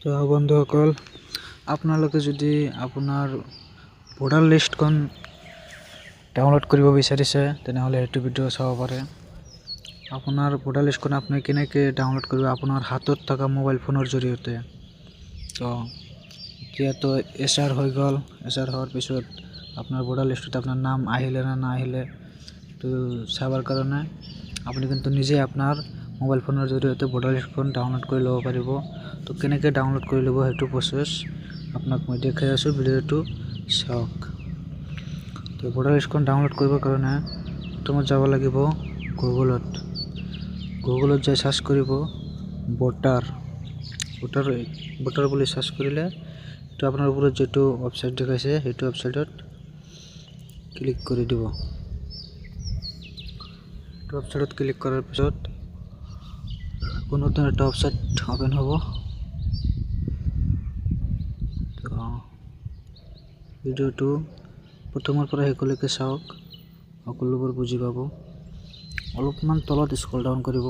তো বন্ধুসকল, আপোনালোকে যদি আপোনাৰ ভোটাৰ লিষ্টখন ডাউনলোড কৰিব বিচাৰিছে তেনেহ'লে এইটো ভিডিঅ' চাব পাৰে। আপোনাৰ ভোটাৰ লিষ্টখন আপুনি কেনেকৈ ডাউনলোড কৰিব আপোনাৰ হাতত থকা মোবাইল ফোনৰ জৰিয়তে। তো এতিয়াতো এছআৰ হৈ গ'ল। এছআৰ হোৱাৰ পিছত আপোনাৰ ভোটাৰ লিষ্টত আপোনাৰ নাম আহিলে না নাহিলে তো চাবৰ কাৰণে আপুনি কিন্তু নিজে আপোনাৰ মোবাইল ফোনৰ জৰিয়তে ভোটাৰ লিষ্টখন ডাউনলোড কৰি ল'ব পাৰিব। তো কেনেকৈ ডাউনলোড কৰি ল'ব সেইটো প্ৰচেছ আপোনাক মই দেখাই আছোঁ, ভিডিঅ'টো চাওক। তো ভোটাৰ লিষ্টখন ডাউনলোড কৰিবৰ কাৰণে প্ৰথমত যাব লাগিব গুগলত যাই চাৰ্চ কৰিব ভোটাৰ বুলি চাৰ্চ কৰিলে তো আপোনাৰ ওপৰত যিটো ৱেবছাইট দেখাইছে সেইটো ৱেবছাইটত ক্লিক কৰি দিব। ৱেবছাইটত ক্লিক কৰাৰ পিছত কোনো এটা ৱেবছাইট ওপেন হ'ব। ভিডিঅ'টো প্ৰথমৰ পৰা শেষলৈকে চাওক, সকলোবোৰ বুজি পাব। অলপমান তলত স্ক্ৰল ডাউন কৰিব।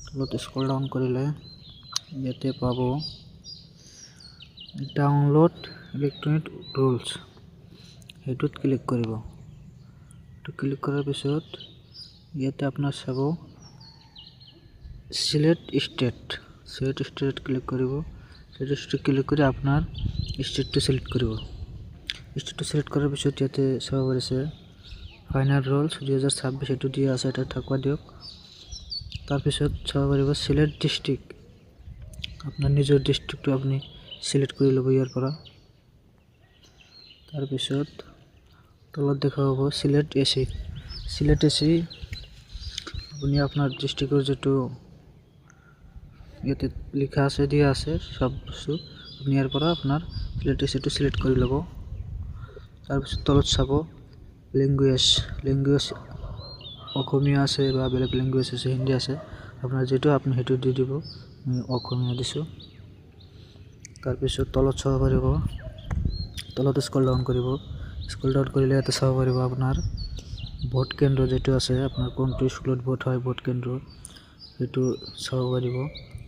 তলত স্ক্ৰল ডাউন কৰিলে ইয়াতে পাব ডাউনলোড ইলেক্ট্ৰনিক ৰুলছ, সেইটোত ক্লিক কৰিব। ক্লিক কৰাৰ পিছত ইয়াতে আপোনাৰ চাব চিলেক্ট ষ্টেট ক্লিক কৰিব। ষ্টেট ক্লিক কৰি আপোনাৰ ষ্টেটটো চিলেক্ট কৰিব। ষ্টেটটো চিলেক্ট কৰাৰ পিছত ইয়াতে চাব পাৰিছে ফাইনেল ৰুলছ 2026 এইটো দিয়া আছে, এটা থাকবা দিয়ক। তাৰপিছত চাব পাৰিব চিলেক্ট ডিষ্ট্ৰিক্ট, আপোনাৰ নিজৰ ডিষ্ট্ৰিক্টটো আপুনি চিলেক্ট কৰি ল'ব ইয়াৰ পৰা। তাৰপিছত তলত দেখা পাব চিলেক্ট এচি আপুনি আপোনাৰ ডিষ্ট্ৰিক্টৰ যিটো ইয়াতে লিখা আছে দিয়া আছে সব বস্তু আপুনি ইয়াৰ পৰা আপোনাৰ চিলেক্ট এচিটো চিলেক্ট কৰি ল'ব। তাৰপিছত তলত চাব লেংগুৱেজ অসমীয়া আছে বা বেলেগ লেংগুৱেজ আছে, হিন্দী আছে, আপোনাৰ যিটো আপুনি সেইটো দি দিব। মই অসমীয়া দিছোঁ। তাৰপিছত তলত চাব পাৰিব, তলত স্ক্ৰল ডাউন কৰিব। স্ক্ৰল ডাউন কৰিলে ইয়াতে চাব পাৰিব আপোনাৰ ভোট কেন্দ্ৰ যিটো আছে, আপোনাৰ কোনটো স্কুলত ভোট হয় ভোট কেন্দ্ৰ সেইটো চাব পাৰিব।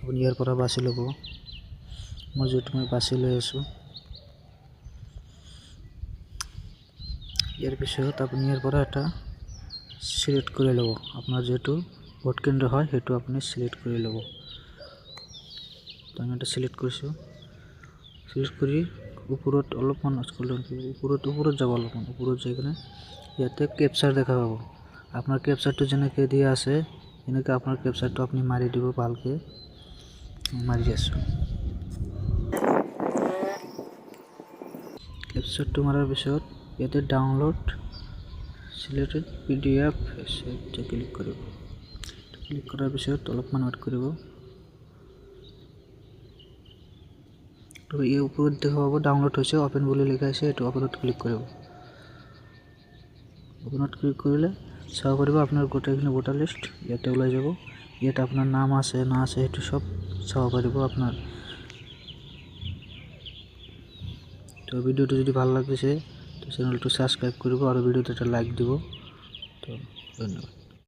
আপুনি ইয়াৰ পৰা বাছি ল'ব। মই বাছি লৈ আছোঁ। ইয়াৰ পিছত আপুনি ইয়াৰ পৰা এটা চিলেক্ট কৰি ল'ব, আপোনাৰ যিটো ভোট কেন্দ্ৰ হয় সেইটো আপুনি চিলেক্ট কৰি ল'ব। তো আমি এটা চিলেক্ট কৰিছোঁ। চিলেক্ট কৰি ওপৰত অলপমান স্ক্ৰল ডাউন কৰিব, ওপৰত যাব অলপমান। ওপৰত যাই কিনে ইয়াতে কেপচাৰ দেখা পাব। আপোনাৰ কেপচাৰটো যেনেকৈ দিয়া আছে এনেকৈ আপোনাৰ কেপচাৰটো আপুনি মাৰি দিব ভালকৈ। মাৰি আছোঁ। কেপচাৰটো মাৰাৰ পিছত ইয়াতে ডাউনলোড চিলেক্টেড PDF ক্লিক কৰিব। ক্লিক কৰাৰ পিছত অলপমান ৱেইট কৰিব। তো এই ওপৰত দেখা পাব ডাউনলোড হৈছে, অপেন বুলি লিখা আছে, এইটো অপেনত ক্লিক কৰিব। অপেনত ক্লিক কৰিলে চাব পাৰিব আপোনাৰ গোটেইখিনি ভোটাৰ লিষ্ট ইয়াতে ওলাই যাব। ইয়াত আপোনাৰ নাম আছে না আছে সেইটো চব চাব পাৰিব আপোনাৰ। তো ভিডিঅ'টো যদি ভাল লাগিছে তো চেনেলটো ছাবস্ক্ৰাইব কৰিব আৰু ভিডিঅ'টো এটা লাইক দিব। তো ধন্যবাদ।